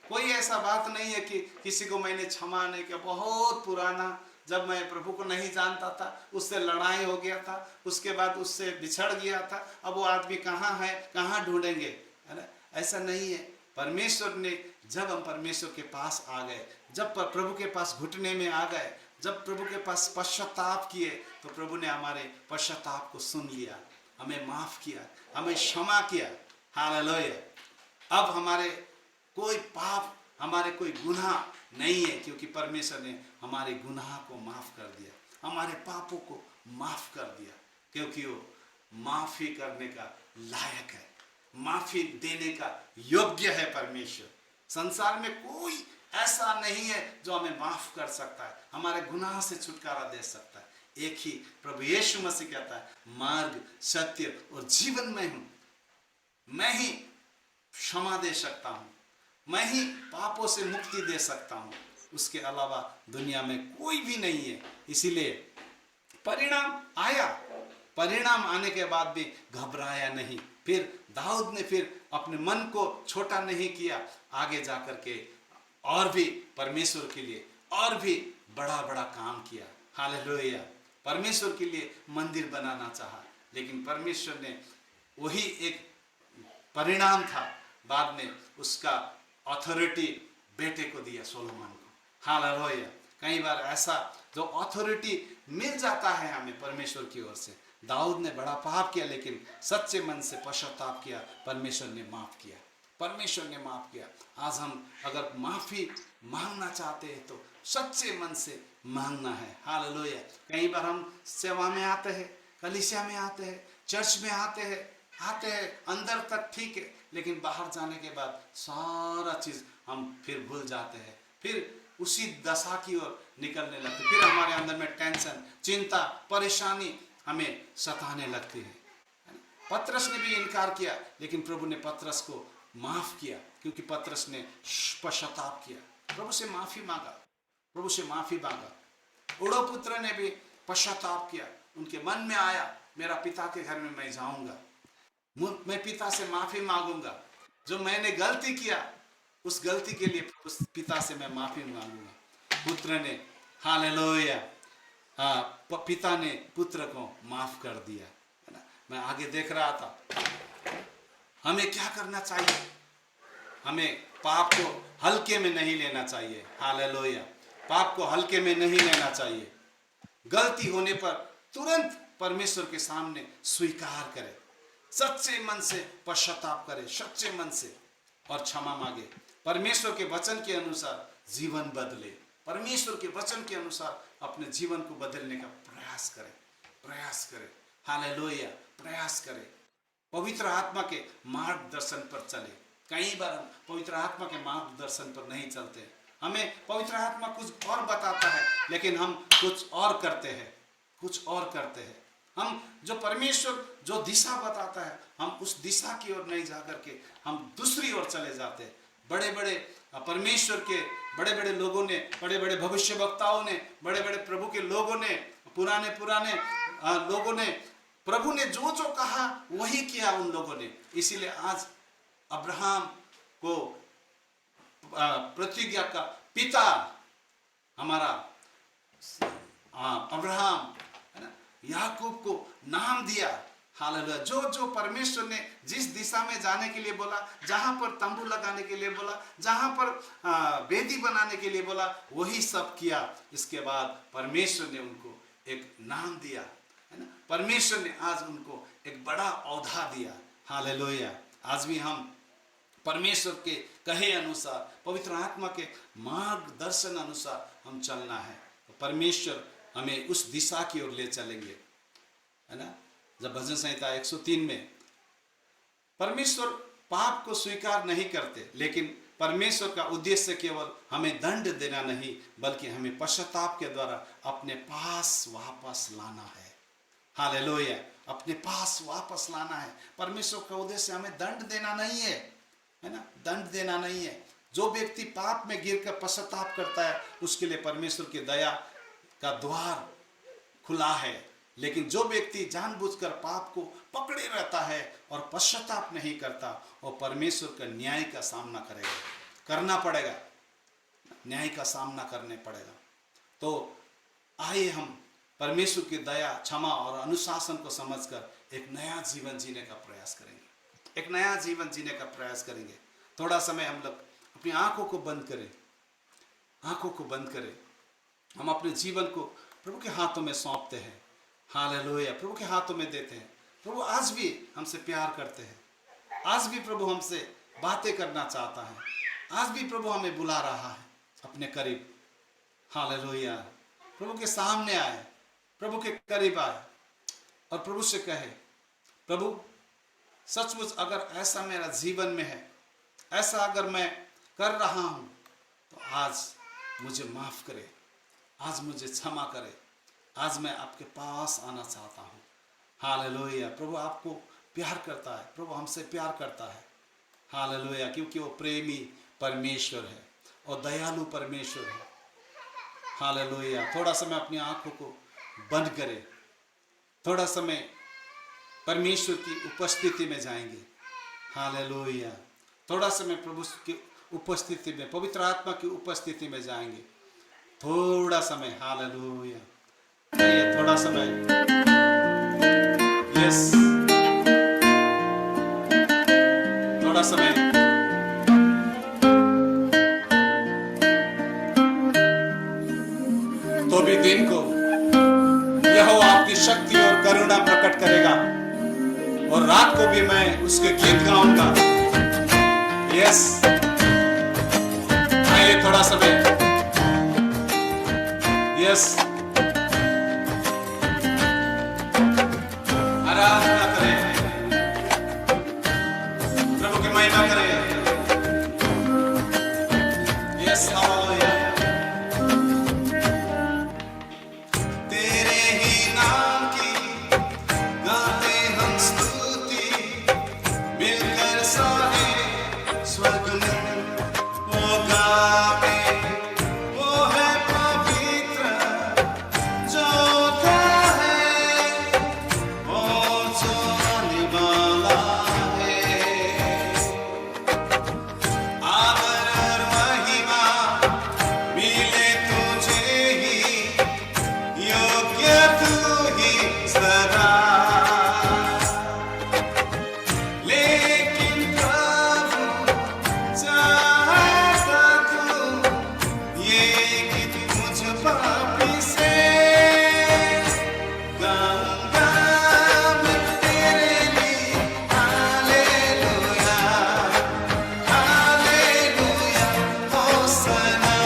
कोई ऐसा बात नहीं है कि किसी को मैंने क्षमा नहीं किया, बहुत पुराना, जब मैं प्रभु को नहीं जानता था, उससे लड़ाई हो गया था, उसके बाद उससे बिछड़ गया था, अब वो आदमी कहाँ है, कहाँ ढूंढेंगे, है ना? ऐसा नहीं है। परमेश्वर ने, जब हम परमेश्वर के पास आ गए, जब प्रभु के पास घुटने में आ गए, जब प्रभु के पास पश्चाताप किए, तो प्रभु ने हमारे पश्चाताप को सुन लिया, हमें माफ किया, हमें क्षमा किया। हालेलुया। अब हमारे कोई पाप, हमारे कोई गुनाह नहीं है, क्योंकि परमेश्वर ने हमारे गुनाह को माफ कर दिया, हमारे पापों को माफ कर दिया, क्योंकि वो माफी करने का लायक है, माफी देने का योग्य है परमेश्वर। संसार में कोई ऐसा नहीं है जो हमें माफ कर सकता है, हमारे गुनाह से छुटकारा दे सकता है। एक ही प्रभु यीशु मसीह कहता है, मार्ग, सत्य और जीवन में हूं, मैं ही क्षमा दे सकता हूं, मैं ही पापों से मुक्ति दे सकता हूं, उसके अलावा दुनिया में कोई भी नहीं है। इसीलिए परिणाम आया, परिणाम आने के बाद भी घबराया नहीं। फिर दाऊद ने फिर अपने मन को छोटा नहीं किया, आगे जाकर के और भी परमेश्वर के लिए और भी बड़ा बड़ा काम किया। हालेलुया। परमेश्वर के लिए मंदिर बनाना चाहा, लेकिन परमेश्वर ने वही एक परिणाम था, बाद में उसका अथॉरिटी बेटे को दिया, सोलोमन को। हालेलुया। कई बार ऐसा जो अथॉरिटी मिल जाता है हमें परमेश्वर की ओर से। दाऊद ने बड़ा पाप किया, लेकिन सच्चे मन से पश्चाताप किया, परमेश्वर ने माफ किया, परमेश्वर ने माफ किया। आज हम अगर माफी मांगना चाहते हैं तो सच्चे मन से मांगना है। हालेलुया। कई बार हम सेवा में आते हैं, कलीसिया में आते हैं, चर्च में आते हैं अंदर तक ठीक है, लेकिन बाहर जाने के बाद सारा चीज हम फिर भूल जाते हैं, फिर उसी दशा की ओर निकलने लगते, फिर हमारे अंदर में टेंशन, चिंता, परेशानी हमें सताने लगती है। पतरस ने भी इनकार किया, लेकिन प्रभु ने पतरस को माफ किया, क्योंकि पतरस ने पश्चाताप किया, प्रभु से माफी मांगा, प्रभु से माफी मांगा। उड़ो पुत्र ने भी पश्चाताप किया, उनके मन में आया, मेरा पिता के घर में मैं जाऊंगा, मैं पिता से माफी मांगूंगा, जो मैंने गलती किया उस गलती के लिए उस पिता से मैं माफी मांगूंगा। पुत्र ने, हालेलुया, पिता ने पुत्र को माफ कर दिया, है ना। मैं आगे देख रहा था, हमें क्या करना चाहिए, हमें पाप को हल्के में नहीं लेना चाहिए। हालेलुया। पाप को हल्के में नहीं लेना चाहिए। गलती होने पर तुरंत परमेश्वर के सामने स्वीकार करें, सच्चे मन से पश्चाताप करें, सच्चे मन से, और क्षमा मांगे। परमेश्वर के वचन के अनुसार जीवन बदले, परमेश्वर के वचन के अनुसार अपने जीवन को बदलने का प्रयास करें, प्रयास करें। हालेलुया। प्रयास करें, पवित्र आत्मा के मार्गदर्शन पर चले। कई बार हम पवित्र आत्मा के मार्गदर्शन पर नहीं चलते, हमें पवित्र आत्मा कुछ और बताता है, लेकिन हम कुछ और करते हैं, कुछ और करते हैं। हम जो परमेश्वर जो दिशा बताता है, हम उस दिशा की ओर नहीं जाकर के हम दूसरी ओर चले जाते हैं। बड़े बड़े परमेश्वर के बड़े बड़े लोगों ने, बड़े बड़े भविष्यवक्ताओं ने, बड़े बड़े प्रभु के लोगों ने, पुराने पुराने लोगों ने, प्रभु ने जो जो कहा वही किया उन लोगों ने। इसीलिए आज अब्राहम को प्रतिज्ञा का पिता हमारा अब्राहम, है ना, याकूब को नाम दिया। हालेलुया। जो जो परमेश्वर ने जिस दिशा में जाने के लिए बोला, जहां पर तंबू लगाने के लिए बोला, जहां पर वेदी बनाने के लिए बोला, वही सब किया। इसके बाद परमेश्वर ने उनको एक नाम दिया, है ना। परमेश्वर ने आज उनको एक बड़ा औधा दिया। हालेलुया। आज भी हम परमेश्वर के कहे अनुसार, पवित्र आत्मा के मार्गदर्शन अनुसार हम चलना है, तो परमेश्वर हमें उस दिशा की ओर ले चलेंगे, है ना। जब भजन संहिता 103 में परमेश्वर पाप को स्वीकार नहीं करते, लेकिन परमेश्वर का उद्देश्य केवल हमें दंड देना नहीं, बल्कि हमें पश्चाताप के द्वारा अपने पास वापस लाना है। हालेलुया, अपने पास वापस लाना है। परमेश्वर का उद्देश्य हमें दंड देना नहीं है, है ना, दंड देना नहीं है। जो व्यक्ति पाप में गिरकर पश्चाताप करता है, उसके लिए परमेश्वर की दया का द्वार खुला है। लेकिन जो व्यक्ति जानबूझकर पाप को पकड़े रहता है और पश्चाताप नहीं करता, वो परमेश्वर का न्याय का सामना करना पड़ेगा, न्याय का सामना करने पड़ेगा। तो आइए हम परमेश्वर की दया, क्षमा और अनुशासन को समझकर एक नया जीवन जीने का प्रयास करेंगे, एक नया जीवन जीने का प्रयास करेंगे। थोड़ा समय हम लोग अपनी आंखों को बंद करें, आंखों को बंद करें। हम अपने जीवन को प्रभु के हाथों में सौंपते हैं। हालेलुया, प्रभु के हाथों में देते हैं। प्रभु आज भी हमसे प्यार करते हैं, आज भी प्रभु हमसे बातें करना चाहता है, आज भी प्रभु हमें बुला रहा है अपने करीब। हालेलुया, प्रभु के सामने आए, प्रभु के करीब आए और प्रभु से कहे, प्रभु सचमुच अगर ऐसा मेरा जीवन में है, ऐसा अगर मैं कर रहा हूं, तो आज मुझे माफ करे, आज मुझे क्षमा करे, आज मैं आपके पास आना चाहता हूँ। हालेलुया, प्रभु आपको प्यार करता है, प्रभु हमसे प्यार करता है। हालेलुया, क्योंकि वो प्रेमी परमेश्वर है और दयालु परमेश्वर है। हालेलुया, थोड़ा समय अपनी आंखों को बंद करें, थोड़ा समय परमेश्वर की उपस्थिति में जाएंगे। हालेलुया, थोड़ा समय प्रभु की उपस्थिति में, पवित्र आत्मा की उपस्थिति में जाएंगे। थोड़ा समय, हालेलुया, थोड़ा समय, यस, थोड़ा समय। तो भी दिन को यहोवा अपनी शक्ति और करुणा प्रकट करेगा, और रात को भी मैं उसके गीत गाऊंगा। यस, आइए थोड़ा समय, यस, आराधना करें, प्रभु की महिमा करें। यस, हालेलुया, तेरे ही नाम की गाते हम स्तुति, मिलकर सारे स्वर्ग में वो गावे, वो है पवित्र जो है, वो जो आने वाला है। आदर और महिमा मिले तुझे ही, योग्य तू ही सदा। लेकिन प्रभु चाहता तू ये गीत मुझ पापी से गाऊंगा मैं तेरे लिए। हालेलुया, हालेलुया, होसना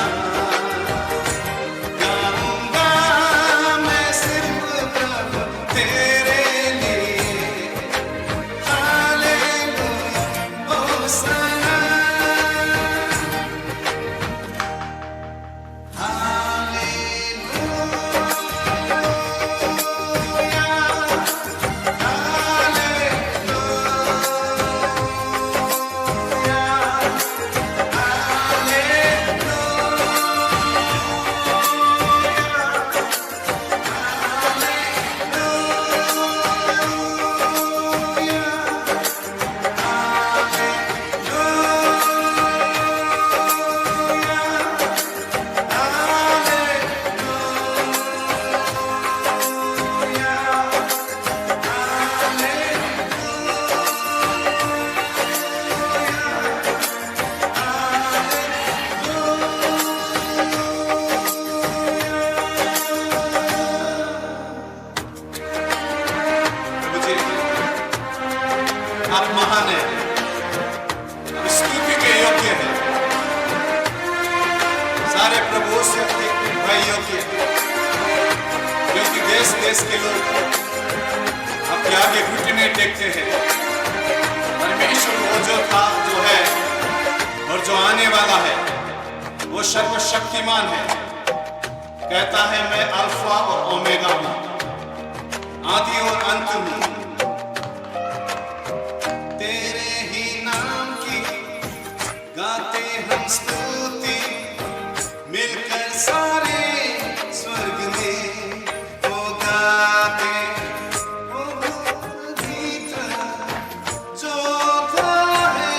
गाऊंगा मैं सिर्फ प्रभु तेरे लिए। हालेलुया, होसना, प्रभु जी आप महान है, स्तुति के योग्य है, सारे प्रभुओं से अधिक भाई योग्य है, क्योंकि देश देश के लोग आपके आगे घुटने टेकते हैं। परमेश्वर वो जो था, जो है और जो आने वाला है, वो सर्वशक्तिमान है। कहता है मैं अल्फा और ओमेगा हूं, आदि और अंत हूं। तेरे ही नाम की गाते हम स्तुति, मिलकर सारे स्वर्ग में वो गाते, वो गीत जो था है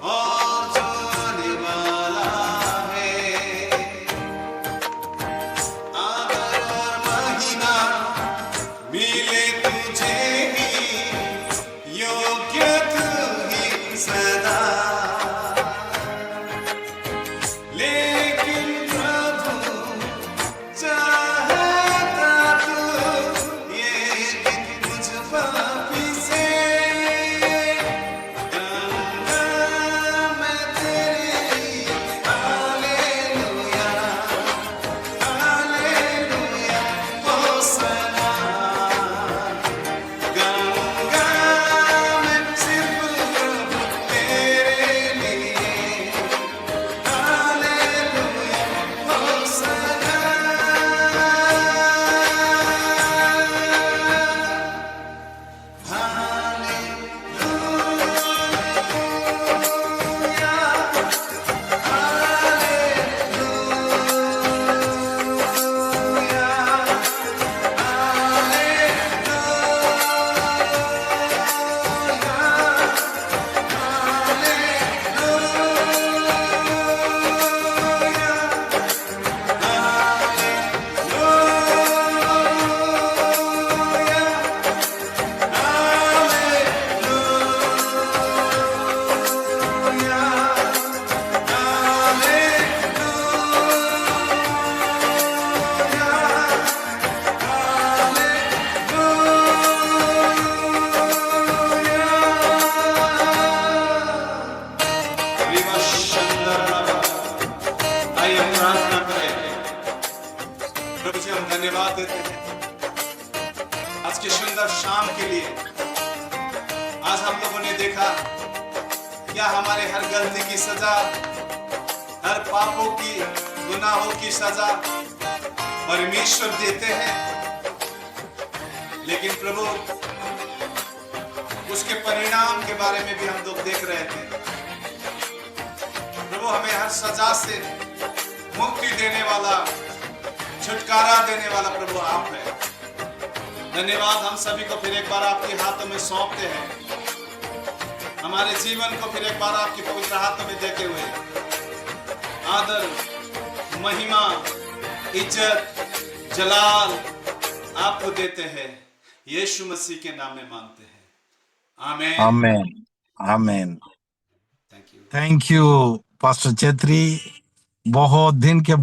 और जो आने वाला है। आदर और महिमा मिले तुझे ही, योग्य तू ही सदा। लेकिन प्रभु चाहता तू ये दिन मुझ पापी से, गाऊंगा मैं तेरे लिए हालेलुया, हालेलुया, होसना। गाऊंगा मैं सिर्फ प्रभु तेरे लिए, हालेलुया, होसना। आइए हम प्रार्थना करें। प्रभु जी, हम धन्यवाद देते हैं आज की सुंदर शाम के लिए। आज हम लोगों ने देखा क्या हमारे हर गलती की सजा, हर पापों की, गुनाहों की सजा परमेश्वर देते हैं, लेकिन प्रभु उसके परिणाम के बारे में भी हम लोग देख रहे थे। प्रभु हमें हर सजा से मुक्ति देने वाला, छुटकारा देने वाला प्रभु आप है। धन्यवाद। हम सभी को फिर एक बार आपके हाथों में सौंपते हैं, हमारे जीवन को फिर एक बार आपके पवित्र हाथों में देते हुए आदर, महिमा, इज्जत, जलाल आपको देते हैं। यीशु मसीह के नाम में मांगते हैं, amen, amen, amen. Thank you. Thank you pastor Chhetri. बहुत दिन के